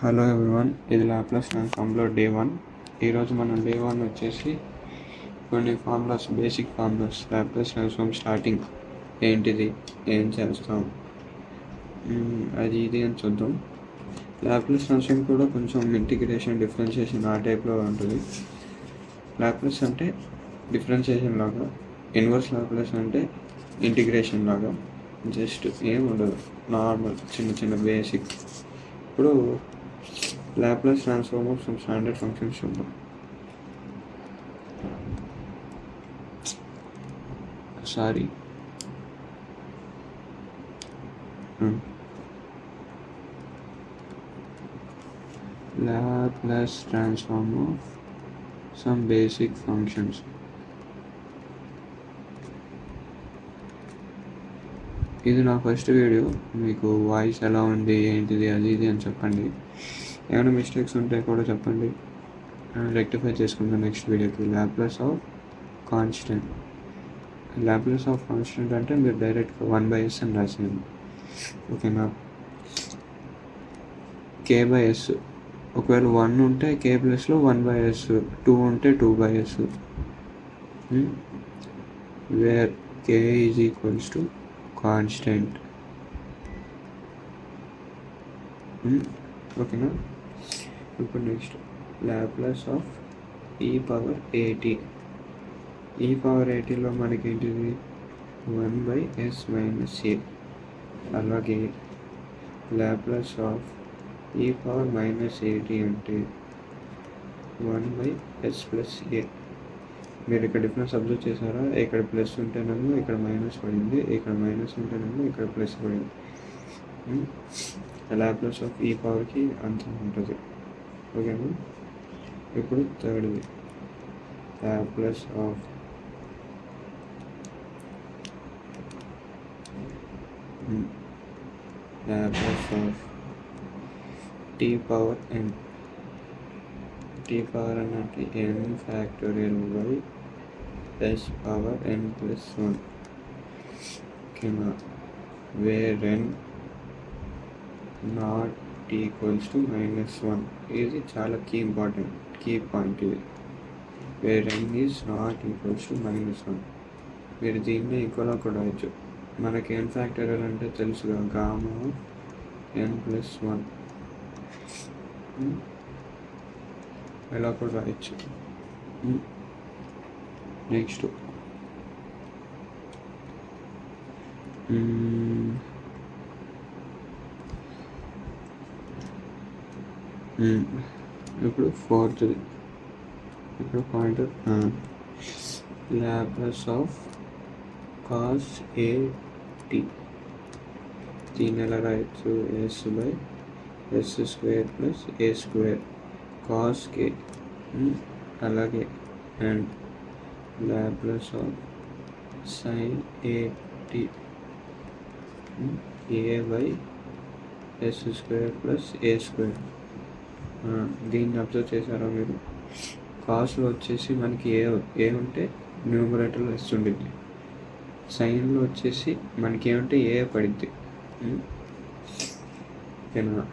Hello everyone, ఇది Laplace ట్రాన్స్ఫార్మ్లో day 1. ఈరోజు మనం డే 1 వచ్చేసి కొన్ని formulas, basic formulas, Laplace transform starting ఏంటిది, ఏం చేస్తాం, అది ఇది అని చూద్దాం. లాప్లాస్ ట్రాన్స్ఫార్మ్ కూడా కొంచెం ఇంటిగ్రేషన్, డిఫరెన్షియేషన్ ఆ టైప్లో ఉంటుంది. లాప్లాస్ అంటే డిఫరెన్షియేషన్ లాగా, ఇన్వర్స్ లాప్లాస్ అంటే ఇంటిగ్రేషన్ లాగా. జస్ట్ ఏం ఉండదు, నార్మల్ చిన్న చిన్న బేసిక్. ఇప్పుడు Laplace transform of some standard functions చూద్దాం. Laplace transform of some basic functions. ఇది నా ఫస్ట్ వీడియో. మీకు వాయిస్ ఎలా ఉంది, ఏంటిది, అది ఇది అని చెప్పండి. ఏమైనా మిస్టేక్స్ ఉంటే కూడా చెప్పండి, రెక్టిఫై చేసుకుందాం నెక్స్ట్ వీడియోకి. Laplace of constant. Laplace of constant అంటే మీరు డైరెక్ట్గా 1/s అని రాసేయండి, ఓకేనా. k/s, ఒకవేళ 1 ఉంటే k ప్లస్లో 1/s, 2 ఉంటే 2/s, where k is equals to constant, ఓకేనా. ఇప్పుడు next Laplace of e⁻at. e⁻at లో మనకి ఏంటిది 1/s - a. అలాగే లాప్లాస్ ఆఫ్ e⁻−at అంటే 1/s + a. మీరు ఇక్కడ డిఫరెన్స్ అబ్జర్వ్ చేశారా? ఇక్కడ ప్లస్ ఉంటేనేమో ఇక్కడ మైనస్ పడింది, ఇక్కడ మైనస్ ఉంటేనేమో ఇక్కడ ప్లస్ పడింది. లాప్లాస్ ఆఫ్ ఈ పవర్కి అంత ఉంటుంది, ఓకేనా. ఇప్పుడు థర్డ్ది లాప్లాస్ ఆఫ్ t⁻n. t⁻n అంటే n ఫ్యాక్టోరియల్ బై s⁻n+1, ఓకేనా. Where n not equals to -1. ఇది చాలా ఇంపార్టెంట్ కీ పాయింట్ ఇది. Where n is not equals to -1. మీరు దీన్ని ఈక్వల్ కూడా రాయొచ్చు. మనకి n ఫ్యాక్టోరియల్ అంటే తెలుసుగా, గామా n+1 ఎలా కూడా రాయొచ్చు. నెక్స్ట్ ఇప్పుడు ఫోర్త్, ఇప్పుడు point Laplace of cos at. దీన్ని ఎలా రాయొచ్చు? s/s² + a² cos k. అలాగే and Laplace of sin at a/s² + a². దీన్ని అబ్జర్వ్ చేశారా మీరు? కాస్లో వచ్చేసి మనకి ఏ ఉంటే న్యూమరేటర్లో s ఉండిద్ది, సైన్లో వచ్చేసి మనకి ఏమంటే ఏ పడిద్ది, ఓకేనా.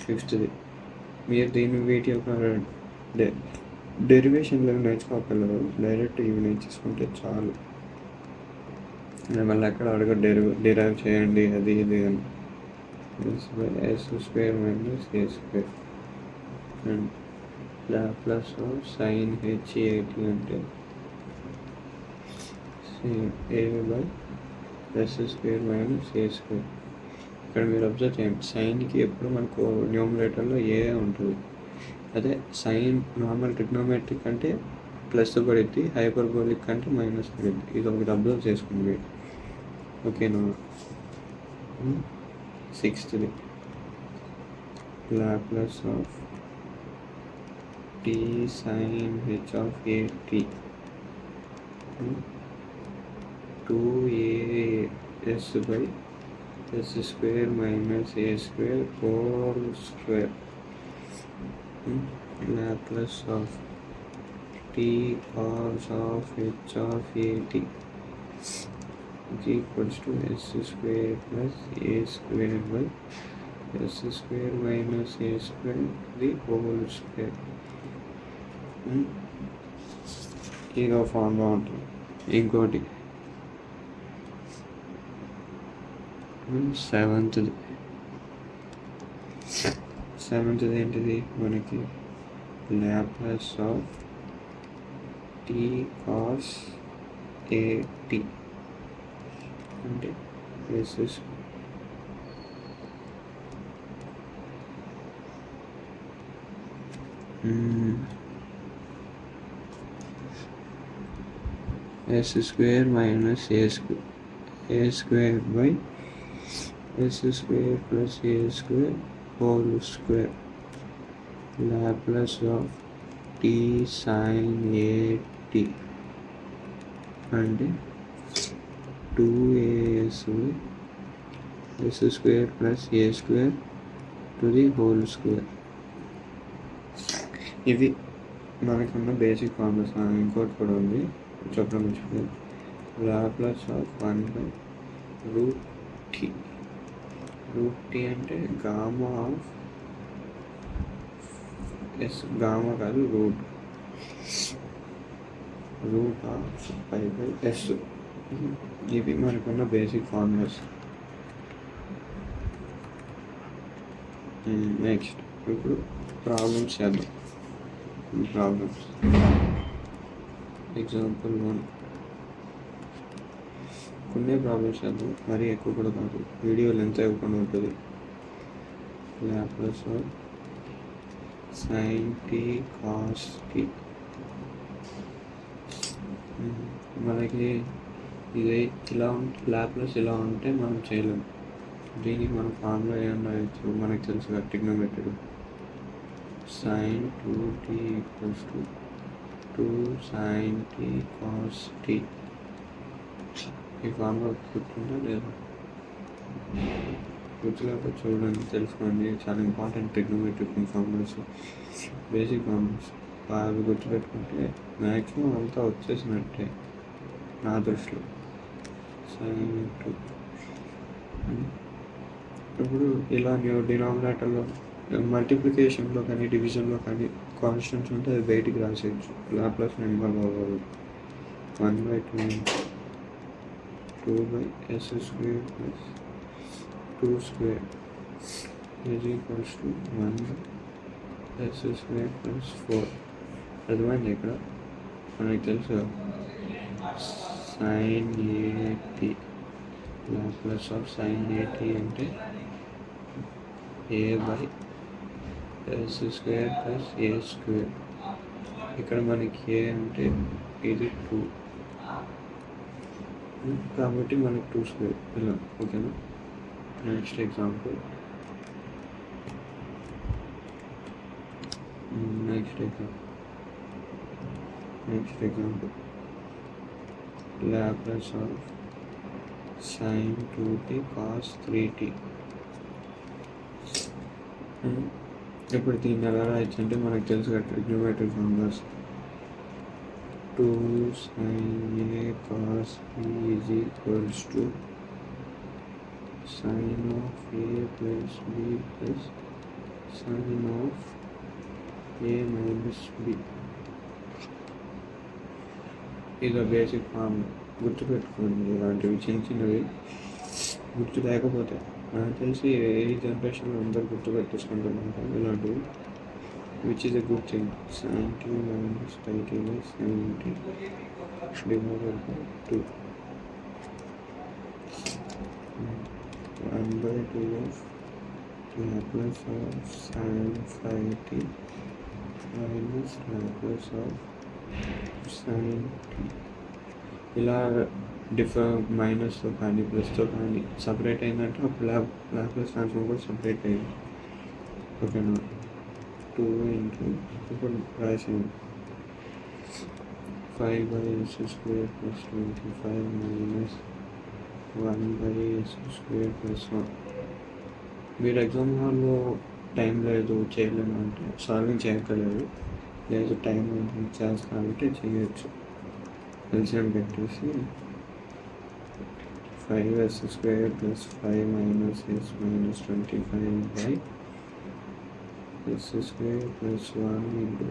ఫిఫ్త్ది, మీరు దీన్ని వీటి యొక్క డెరివేషన్లో నేర్చుకోగలరు. డైరెక్ట్ ఇవి నేర్చుకుంటే చాలు. మళ్ళీ ఎక్కడ డిరైవ్ చేయండి అది ఇది అని. s² - a². And Laplace of sin hat అంటే a/s² - a². ఇక్కడ మీరు అబ్జర్వ్ చేయండి, సైన్కి ఎప్పుడు మనకు న్యూమరేటర్లో ఏ ఉంటుంది. అదే సైన్ నార్మల్ ట్రిగ్నోమెట్రిక్ అంటే ప్లస్ పడిద్ది, హైపర్బోలిక్ అంటే మైనస్ పడిద్ది. ఇది ఒకటి అబ్జర్వ్ చేసుకోండి, ఓకేనా. సిక్స్త్ది Laplace of t sin h of at 2as/s² - a² whole square. Laplace of t cos of h of at is equals to s² + a² S square minus A square the whole square. ఇదో formula ఉంటుంది. ఇంకోటి సెవెంత్ది ఏంటిది మనకి Laplace of tea cos AT అంటే S square minus A square by S square plus A square whole square Laplace of T sine AT అంటే 2as S square plus A square to the whole square. ఇవి మనకున్న basic formulas. ఇంకోటి కూడా ఉంది చెప్పడం మర్చిపోయింది. Laplace of 1/√t. √t అంటే gamma of S, gamma కాదు రూట్ ఆఫ్ π/s. ఇవి మనకున్న బేసిక్ ఫార్ములాస్. నెక్స్ట్ ఇప్పుడు ప్రాబ్లమ్స్ చేద్దాం. Problems example 1. కొన్ని ప్రాబ్లమ్స్ చేద్దాం, మరీ ఎక్కువ కూడా కాదు, వీడియో లెంత్ ఇవ్వకుండా ఉంటుంది. Laplace of sine T cos T. మనకి ఇది ఇలా లాప్లాస్ ఇలా ఉంటే మనం చేయలేము. దీనికి మన ఫార్ములా ఏమన్నా మనకు తెలుసు కదా, trigonometry. sin 2t equals to 2 sin t cos t. ఈ ఫార్ములా గుర్తుందా లేదా? గుర్తులేక చూడండి, తెలుసుకోండి. చాలా important trigonometric formulas, basic formulas. బాగా గుర్తుపెట్టుకుంటే మ్యాక్సిమం అంతా వచ్చేసినట్టే నా దృష్టిలో. sin 2. ఇప్పుడు ఇలా డినామినేటర్లో మల్టిప్లికేషన్లో కానీ డివిజన్లో కానీ కాన్స్టెంట్స్ ఉంటే అది బయటికి రాసేయచ్చు. లాప్లాస్ ఇన్వాల్వ్ అవ్వాలి. 1/2 2/s square plus 2 square is equals to 1/s square plus 4. అర్థమైంది? ఇక్కడ మనకి తెలుసు sin AT. Laplace of sin AT అంటే a/s square plus A square. ఇక్కడ మనకి ఏ అంటే ఇది 2 కాబట్టి మనకి 2 స్క్వేర్ ఇలా. ఓకేనా? Next example Laplace of sin 2t cos 3t. ఇప్పుడు దీన్ని ఎలా రాయొచ్చు అంటే మనకు తెలుసు కదా trigonometric formulas. 2 sin a cos b is equals to sin of a plus b plus sin of a minus b. ఇది బేసిక్ ఫార్ములా. గుర్తుపెట్టుకోండి, ఇలాంటివి చిన్నవి గుర్తు లేకపోతే. నాకు తెలిసి ఏ జనరేషన్లో అందరు గుర్తుపెట్టేసుకుంటున్నారు ఇలాంటివి, which is a good thing. 90 minus 30/70 divided by 2. 1/2 of Laplace of sin 5t minus Laplace of sin t. ఇలా మైనస్తో కానీ ప్లస్తో కానీ సపరేట్ అయిందంటే అప్పుడు లాప్లాస్ ట్రాన్స్ఫార్మ్ కూడా సపరేట్ అయింది. ఓకేనా? 2 into ఇప్పుడు రాసాము 5/s square plus 25 minus 1/s square plus 1. మీరు ఎగ్జామ్ హాల్లో టైం లేదు చేయలేము అంటే సాల్వింగ్ చేయక్కర్లేదు, లేదు టైం చేస్తానంటే చేయొచ్చు. ఎల్సిఎం పెట్టేసి 5s square plus 5 minus s minus 25 by s square plus 1 into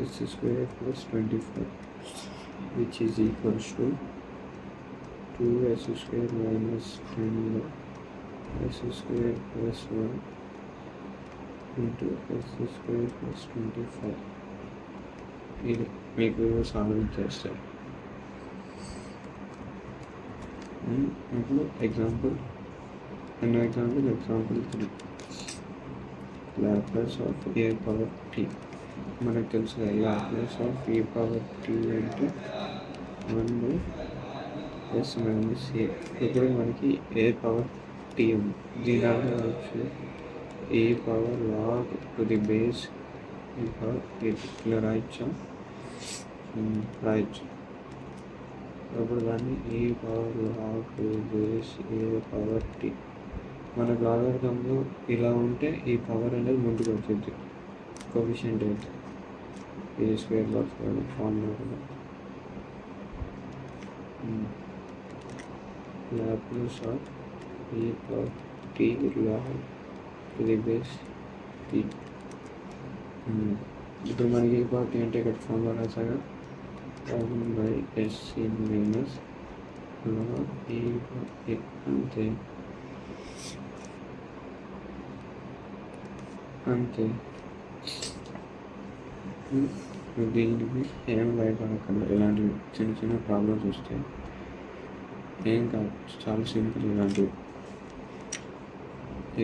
s square plus 25, which is equals to 2s square minus 10 by s square plus 1 into s square plus 25. ఇది మీకు solve చేస్తారు. ఇప్పుడు example 3 Laplace of A power T. మనకు తెలుసు కదా, Laplace of A power T అంటే 1/s minus ఏ. ఇప్పుడు మనకి ఏ పవర్ టీ ఉంది, దీని అర్థం వచ్చి A power log to the base ఇట్లా రాయొచ్చు. అప్పుడు దాన్ని A power log to the base A power T. మన లాగరిథంలో ఇలా ఉంటే ఈ పవర్ అనేది ముందుకు వచ్చింది కోఎఫిషియంట్ అయితే ఏ స్క్వేర్ ఫార్ములా కూడా. Laplace of A power T log to the base T. ఇప్పుడు మనకి ఏ పవర్ టీ అంటే ఇక్కడ ఫార్ములా రాసాగా 1/s మైనస్ log ఏ అంతే అంతే. దీనికి ఏం భయపడకుండా, ఇలాంటివి చిన్న చిన్న ప్రాబ్లమ్స్ వస్తాయి, ఏం కాదు, చాలా సింపుల్ ఇలాంటివి.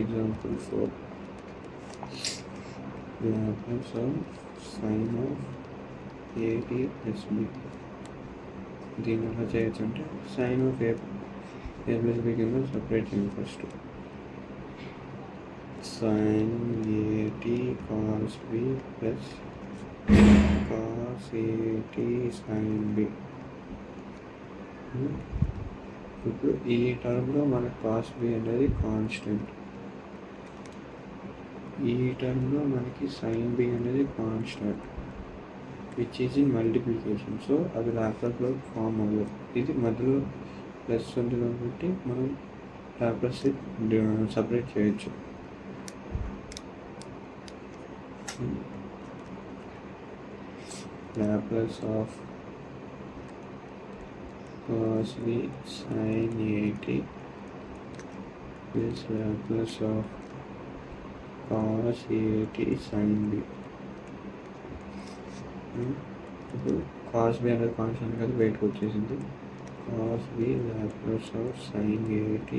Example 4 Laplace of sine of AT plus B. దీన్ని ఎలా చేయొచ్చు అంటే sine of A plus B కింద సపరేట్ చేయండి. First sin AT cos B plus cos AT sin B. ఇప్పుడు ఈ టర్మ్లో మనకు కాస్ బి అనేది కాన్స్టెంట్, ఈ టర్మ్లో మనకి సైన్ బి అనేది constant, which is in multiplication. So అది లాప్లాస్లో ఫామ్ అవ్వదు. ఇది మధ్యలో ప్లస్ ఉంది కాబట్టి మనం లాప్లాస్ సపరేట్ చేయొచ్చు. Laplace of cos B sin AT is Laplace of cos AT sin B. ఇప్పుడు cos B అనేది కాన్స్టెంట్ కదా, బయటకు వచ్చేసింది. cos B Laplace of sin AT,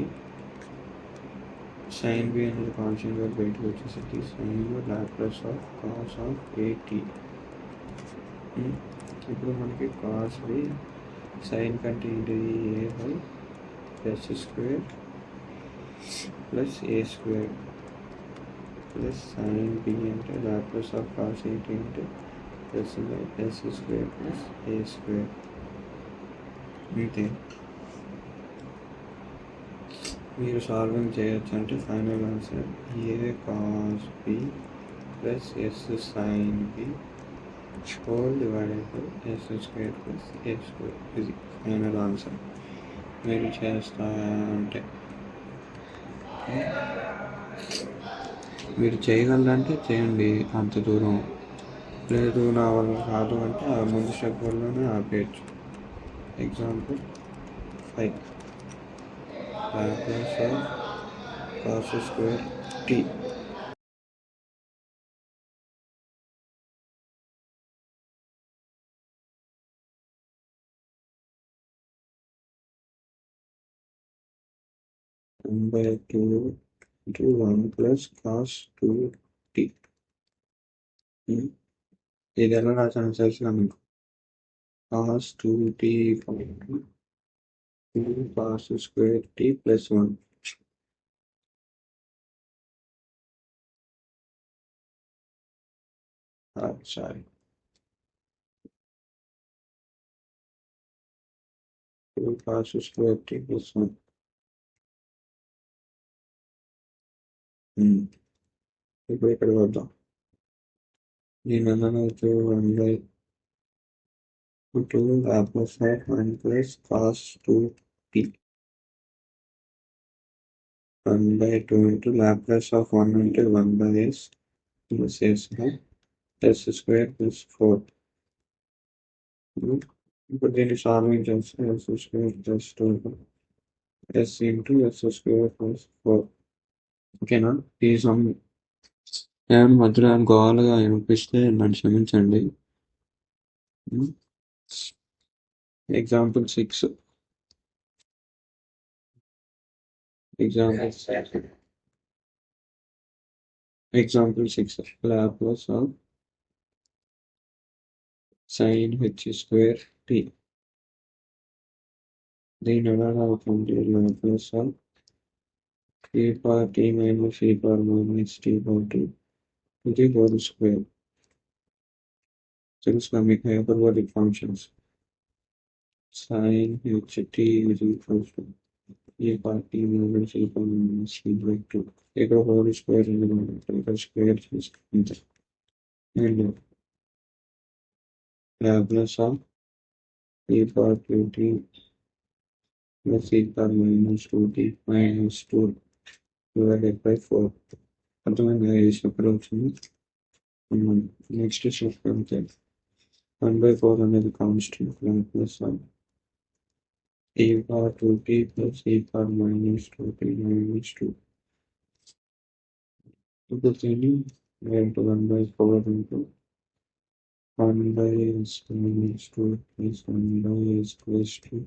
sin B అనేది కాన్స్టెంట్ కదా, బయటకు వచ్చేసింది. sin Laplace of cos of AT. ఇప్పుడు మనకి కాస్ బి సైన్ కంటే ఏంటిది A by S square plus A square plus sine B అంటే లాప్లాస్ ఆఫ్ కాస్ ఏంటి అంటే S by S square plus A square. అంతే. మీరు సాల్వింగ్ చేయొచ్చు అంటే final answer A cos B plus S sine B whole divided by s square plus a square is final answer. మీరు చేస్తా అంటే మీరు చేయగలంటే చేయండి అంత దూరం, లేదు నా వల్ల కాదు అంటే ఆ ముందు స్టెప్ వల్లనే ఆపేయచ్చు. Example 5 Laplace of cos square T. by 2 into 1 plus cos 2t. ఇది ఎలా రాసాను తెలుసుగా మీకు. cos 2t 2 cos square t plus 1. Sorry. 2 cos square t plus 1. ఇప్పుడు ఇక్కడ వద్దాం. దీని అన్న 1/2 Laplace of 1 plus cos 2t. 1/2 into Laplace of 1 into 1 by s plus s s square plus 4. ఇప్పుడు దీన్ని సాల్వింగ్ చేస్తే s square plus 2 s into s square plus 4. ఓకేనా? ఈ సమ్ ఏమైనా మధ్యలో గోవాలుగా అనిపిస్తే నన్ను క్షమించండి. Example 6. Example 6. Laplace of sin h square t. దీని ఎలా అవుతుంది? Laplace of e power t minus e power minus t power t to the whole square. తెలుసుగా మీకు hyperbolic functions. sin h t is equal to e power t minus e power minus t by 2. ఇక్కడ whole square ఇక్కడ square చేసుకుంటే and Laplace of e power 2t plus e power minus 2t minus 2 divided by 4. అర్థమైందా? ఈ step వచ్చింది. Next step అంటే 1/4 అనేది constant. Laplace of e power 2t plus e power minus 2t minus 2. ఇప్పుడు దీన్ని 1/4 into 1 by s minus 2 plus 1 by s plus 2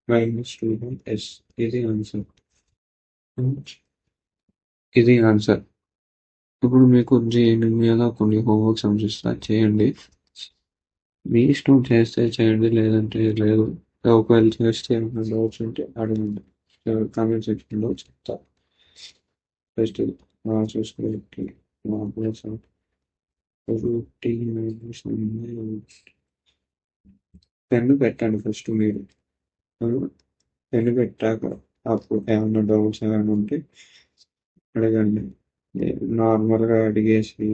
minus 2 by s. ఇది answer. ఇప్పుడు మీకు దీని మీద కొన్ని హోంవర్క్ సమ్స్ ఇస్తా, చేయండి. మీ ఇష్టం, చేస్తే చేయండి, లేదంటే లేదు. ఒకవేళ చేస్తే ఏమైనా డౌట్స్ ఉంటే అడగండి, కామెంట్ సెక్షన్లో చెప్తా. ఫస్ట్ చూసుకోండి. పెన్ను పెట్టండి ఫస్ట్ మీరు. పెన్ను పెట్టాక అప్పుడు ఏమైనా డౌట్స్ ఏమైనా ఉంటే అడగండి. నార్మల్గా అడిగేసి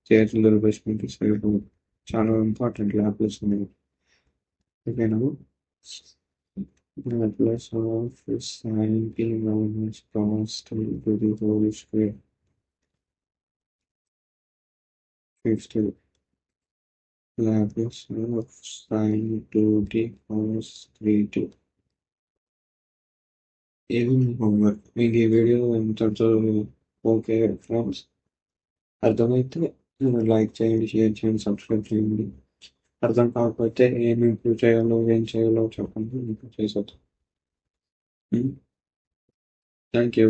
చేతులు దులిపేసుకుంటే సరిపోదు. చాలా ఇంపార్టెంట్ ల్యాప్లెస్ అనేది. ఓకేనా? Laplace of sin t minus cos t to the whole square. Fifth, Laplace of sin 2t cos 3t. ఇది హోంవర్క్. మీకు ఈ వీడియో ఎంతతో ఓకే ఫ్రెండ్స్? అర్థమైతే లైక్ చేయండి, షేర్ చేయండి, సబ్స్క్రైబ్ చేయండి. అర్థం కాకపోతే ఏం ఇంప్రూవ్ చేయాలో, ఏం చేయాలో చెప్పండి, ఇంప్రూవ్ చేసేద్దాం. Thank you.